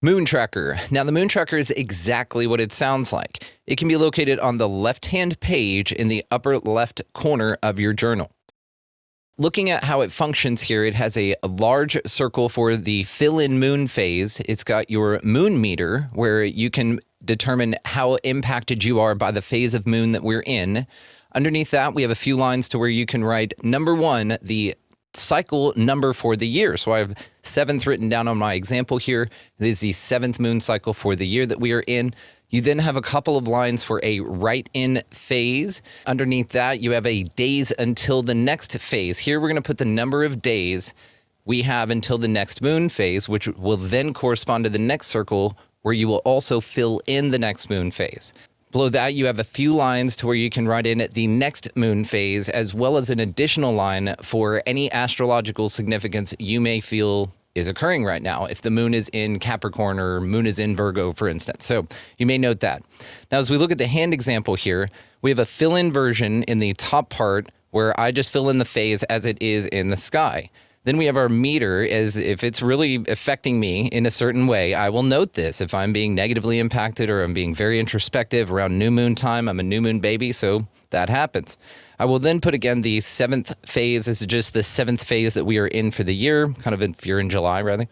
Moon tracker. Now, the moon tracker is exactly what it sounds like. It can be located on the left-hand page in the upper left corner of your journal. Looking at how it functions here, it has a large circle for the fill-in moon phase. It's got your moon meter, where you can determine how impacted you are by the phase of moon that we're in. Underneath that, we have a few lines to where you can write number 1, the cycle number for the year. So I have 7th written down on my example here. This is the 7th moon cycle for the year that we are in. You then have a couple of lines for a right-in phase. Underneath that, you have a days until the next phase. Here, we're going to put the number of days we have until the next moon phase, which will then correspond to the next circle, where you will also fill in the next moon phase. Below that, you have a few lines to where you can write in the next moon phase, as well as an additional line for any astrological significance you may feel is occurring right now, if the moon is in Capricorn or moon is in Virgo, for instance. So you may note that. Now, as we look at the hand example here, we have a fill-in version in the top part where I just fill in the phase as it is in the sky. Then we have our meter, as if it's really affecting me in a certain way, I will note this. If I'm being negatively impacted or I'm being very introspective around new moon time, I'm a new moon baby, so that happens. I will then put again the 7th phase. This is just the 7th phase that we are in for the year, kind of if you're in July, rather.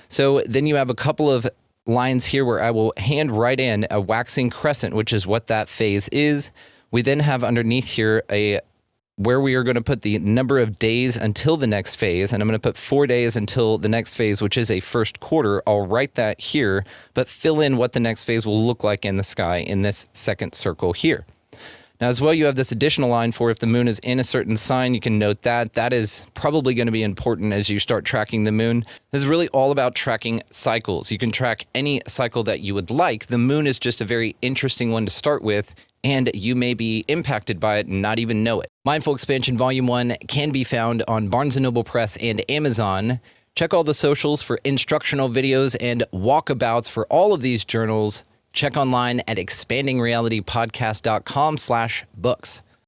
So then you have a couple of lines here where I will hand write in a waxing crescent, which is what that phase is. We then have underneath here where we are going to put the number of days until the next phase, and I'm going to put 4 days until the next phase, which is a first quarter. I'll write that here, but fill in what the next phase will look like in the sky in this second circle here. Now, as well, you have this additional line for if the moon is in a certain sign, you can note that. That is probably going to be important as you start tracking the moon. This is really all about tracking cycles. You can track any cycle that you would like. The moon is just a very interesting one to start with, and you may be impacted by it and not even know it. Mindful Expansion Volume 1 can be found on Barnes & Noble Press and Amazon. Check all the socials for instructional videos and walkabouts for all of these journals. Check online at expandingrealitypodcast.com/books.